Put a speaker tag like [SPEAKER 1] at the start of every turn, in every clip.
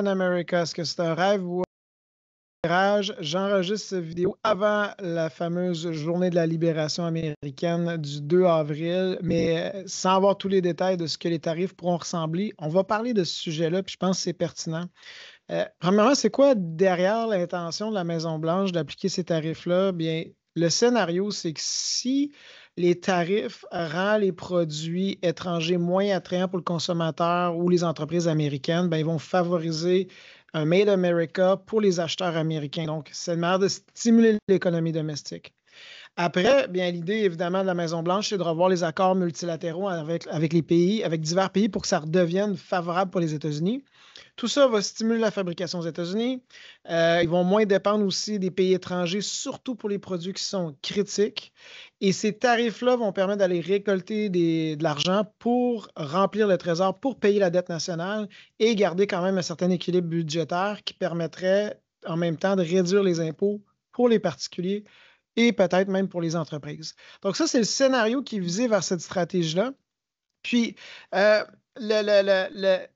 [SPEAKER 1] in America? Est-ce que c'est un rêve ou un mirage? J'enregistre cette vidéo avant la fameuse journée de la libération américaine du 2 avril, mais sans avoir tous les détails de ce que les tarifs pourront ressembler. On va parler de ce sujet-là, puis je pense que c'est pertinent. Premièrement, c'est quoi derrière l'intention de la Maison-Blanche d'appliquer ces tarifs-là? Bien, le scénario, c'est que si les tarifs rendent les produits étrangers moins attrayants pour le consommateur ou les entreprises américaines, bien, ils vont favoriser un Made America pour les acheteurs américains. Donc, c'est une manière de stimuler l'économie domestique. Après, bien, l'idée, évidemment, de la Maison-Blanche, c'est de revoir les accords multilatéraux avec les pays, avec divers pays pour que ça redevienne favorable pour les États-Unis. Tout ça va stimuler la fabrication aux États-Unis. Ils vont moins dépendre aussi des pays étrangers, surtout pour les produits qui sont critiques. Et ces tarifs-là vont permettre d'aller récolter de l'argent pour remplir le trésor, pour payer la dette nationale et garder quand même un certain équilibre budgétaire qui permettrait en même temps de réduire les impôts pour les particuliers et peut-être même pour les entreprises. Donc ça, c'est le scénario qui est visé vers cette stratégie-là. Puis,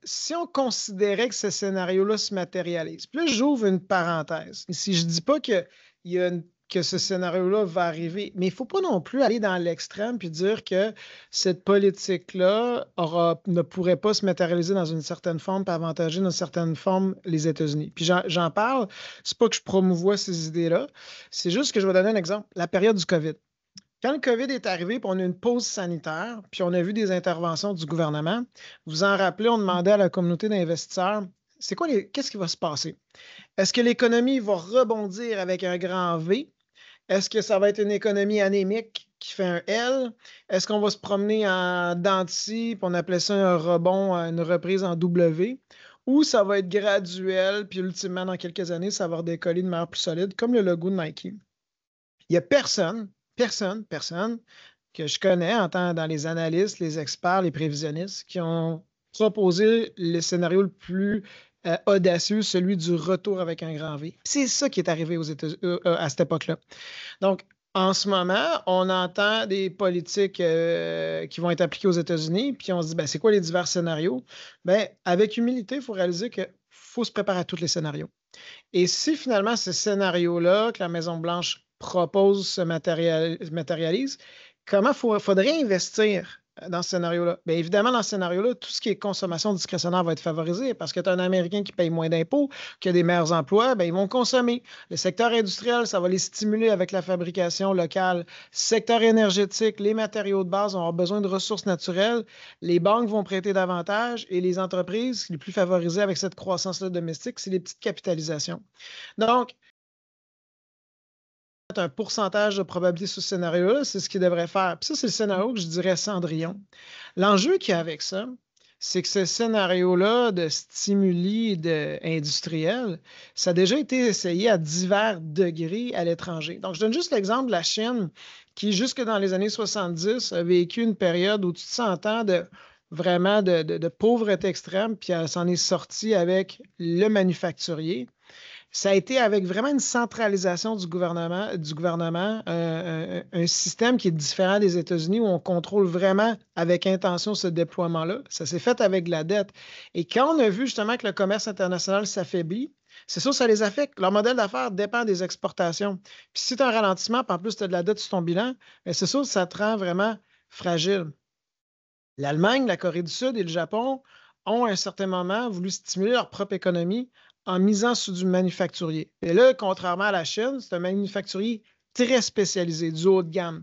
[SPEAKER 1] si on considérait que ce scénario-là se matérialise, puis là, j'ouvre une parenthèse. Si je ne dis pas que ce scénario-là va arriver, mais il ne faut pas non plus aller dans l'extrême puis dire que cette politique-là ne pourrait pas se matérialiser dans une certaine forme et avantager dans une certaine forme les États-Unis. Puis j'en parle, c'est pas que je promouvois ces idées-là, c'est juste que je vais donner un exemple. La période du COVID. Quand le COVID est arrivé, puis on a eu une pause sanitaire, puis on a vu des interventions du gouvernement, vous en rappelez, on demandait à la communauté d'investisseurs, qu'est-ce qui va se passer? Est-ce que l'économie va rebondir avec un grand V? Est-ce que ça va être une économie anémique qui fait un L? Est-ce qu'on va se promener en dents de scie, puis on appelait ça un rebond, une reprise en W? Ou ça va être graduel, puis ultimement, dans quelques années, ça va redécoller de manière plus solide, comme le logo de Nike? Il n'y a personne que je connais dans les analystes, les experts, les prévisionnistes qui ont proposé le scénario le plus audacieux, celui du retour avec un grand V. C'est ça qui est arrivé à cette époque-là. Donc, en ce moment, on entend des politiques qui vont être appliquées aux États-Unis, puis on se dit, ben, c'est quoi les divers scénarios? Ben, avec humilité, il faut réaliser qu'il faut se préparer à tous les scénarios. Et si finalement ce scénario-là que la Maison-Blanche propose se matérialise, comment faudrait investir dans ce scénario-là? Bien évidemment, dans ce scénario-là, tout ce qui est consommation discrétionnaire va être favorisé parce que tu as un Américain qui paye moins d'impôts, qui a des meilleurs emplois, bien, ils vont consommer. Le secteur industriel, ça va les stimuler avec la fabrication locale. Secteur énergétique, les matériaux de base vont avoir besoin de ressources naturelles. Les banques vont prêter davantage et les entreprises les plus favorisées avec cette croissance-là domestique, c'est les petites capitalisations. Donc, un pourcentage de probabilité sur ce scénario-là, c'est ce qu'il devrait faire. Puis ça, c'est le scénario que je dirais Cendrillon. L'enjeu qu'il y a avec ça, c'est que ce scénario-là de stimuli industriels, ça a déjà été essayé à divers degrés à l'étranger. Donc, je donne juste l'exemple de la Chine qui, jusque dans les années 70, a vécu une période au-dessus de 100 ans de pauvreté extrême, puis elle s'en est sortie avec le manufacturier. Ça a été avec vraiment une centralisation du gouvernement, un système qui est différent des États-Unis où on contrôle vraiment avec intention ce déploiement-là. Ça s'est fait avec de la dette. Et quand on a vu justement que le commerce international s'affaiblit, c'est sûr, ça les affecte. Leur modèle d'affaires dépend des exportations. Puis si tu as un ralentissement, puis en plus tu as de la dette sur ton bilan, c'est sûr, ça te rend vraiment fragile. L'Allemagne, la Corée du Sud et le Japon ont à un certain moment voulu stimuler leur propre économie en misant sur du manufacturier. Et là, contrairement à la Chine, c'est un manufacturier très spécialisé, du haut de gamme.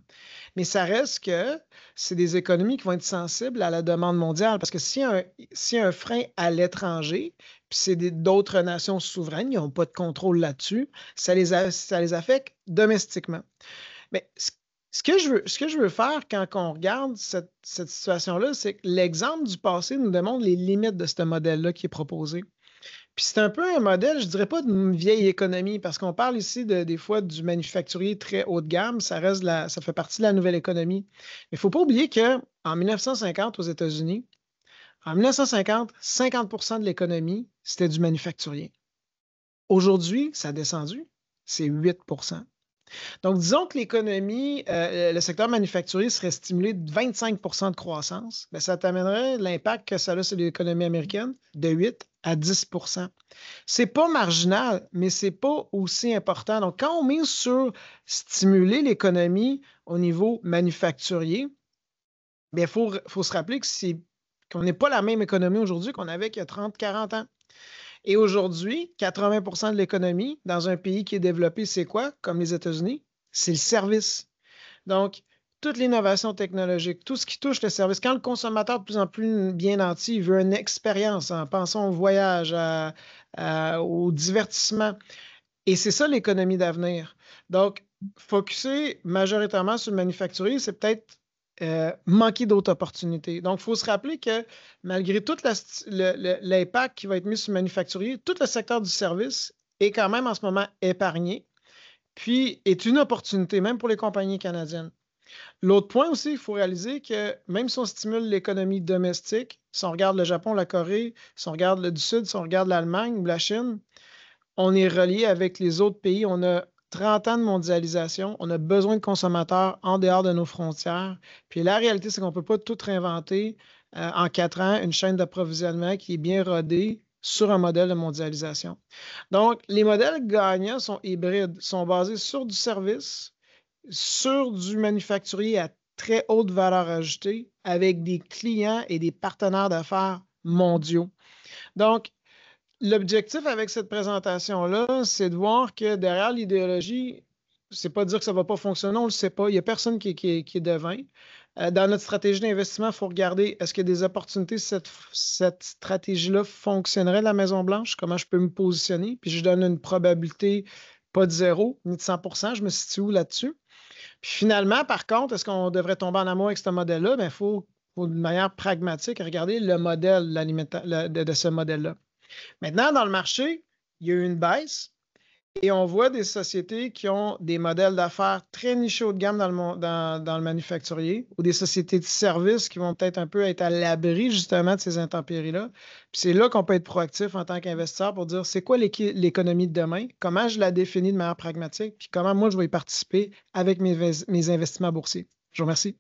[SPEAKER 1] Mais ça reste que c'est des économies qui vont être sensibles à la demande mondiale parce que s'il y a un frein à l'étranger, puis c'est d'autres nations souveraines, ils n'ont pas de contrôle là-dessus, ça les affecte domestiquement. Mais ce que je veux faire quand on regarde cette situation-là, c'est que l'exemple du passé nous démontre les limites de ce modèle-là qui est proposé. Puis c'est un peu un modèle, je dirais pas d'une vieille économie, parce qu'on parle ici des fois du manufacturier très haut de gamme, ça fait partie de la nouvelle économie. Mais il ne faut pas oublier qu'en 1950 aux États-Unis, en 1950, 50% de l'économie, c'était du manufacturier. Aujourd'hui, ça a descendu, c'est 8%. Donc, disons que l'économie, le secteur manufacturier serait stimulé de 25% de croissance. Bien, ça t'amènerait l'impact que ça a sur l'économie américaine de 8 à 10 C'est pas marginal, mais c'est pas aussi important. Donc, quand on mise sur stimuler l'économie au niveau manufacturier, il faut se rappeler qu'on n'est pas la même économie aujourd'hui qu'on avait il y a 30-40 ans. Et aujourd'hui, 80 de l'économie dans un pays qui est développé, c'est quoi? Comme les États-Unis, c'est le service. Donc, toute l'innovation technologique, tout ce qui touche le service, quand le consommateur de plus en plus bien nanti veut une expérience, en pensant au voyage, au divertissement, et c'est ça l'économie d'avenir. Donc, focuser majoritairement sur le manufacturier, c'est peut-être manquer d'autres opportunités. Donc, il faut se rappeler que malgré tout l'impact qui va être mis sur le manufacturier, tout le secteur du service est quand même en ce moment épargné, puis est une opportunité, même pour les compagnies canadiennes. L'autre point aussi, il faut réaliser que même si on stimule l'économie domestique, si on regarde le Japon, la Corée, si on regarde le du Sud, si on regarde l'Allemagne ou la Chine, on est relié avec les autres pays. On a 30 ans de mondialisation. On a besoin de consommateurs en dehors de nos frontières. Puis la réalité, c'est qu'on ne peut pas tout réinventer en 4 ans, une chaîne d'approvisionnement qui est bien rodée sur un modèle de mondialisation. Donc, les modèles gagnants sont hybrides, sont basés sur du service, sur du manufacturier à très haute valeur ajoutée, avec des clients et des partenaires d'affaires mondiaux. Donc, l'objectif avec cette présentation-là, c'est de voir que derrière l'idéologie, c'est pas de dire que ça ne va pas fonctionner, on ne le sait pas. Il n'y a personne qui est devin. Dans notre stratégie d'investissement, il faut regarder est-ce qu'il y a des opportunités si cette stratégie-là fonctionnerait à la Maison-Blanche, comment je peux me positionner, puis je donne une probabilité pas de 0 ni de 100 je me situe où là-dessus. Puis finalement, par contre, est-ce qu'on devrait tomber en amour avec ce modèle-là? Bien, il faut de manière pragmatique regarder le modèle de ce modèle-là. Maintenant, dans le marché, il y a eu une baisse et on voit des sociétés qui ont des modèles d'affaires très nichés haut de gamme dans le manufacturier ou des sociétés de services qui vont peut-être un peu être à l'abri justement de ces intempéries-là. Puis c'est là qu'on peut être proactif en tant qu'investisseur pour dire c'est quoi l'économie de demain, comment je la définis de manière pragmatique, puis comment moi je vais y participer avec mes investissements boursiers. Je vous remercie.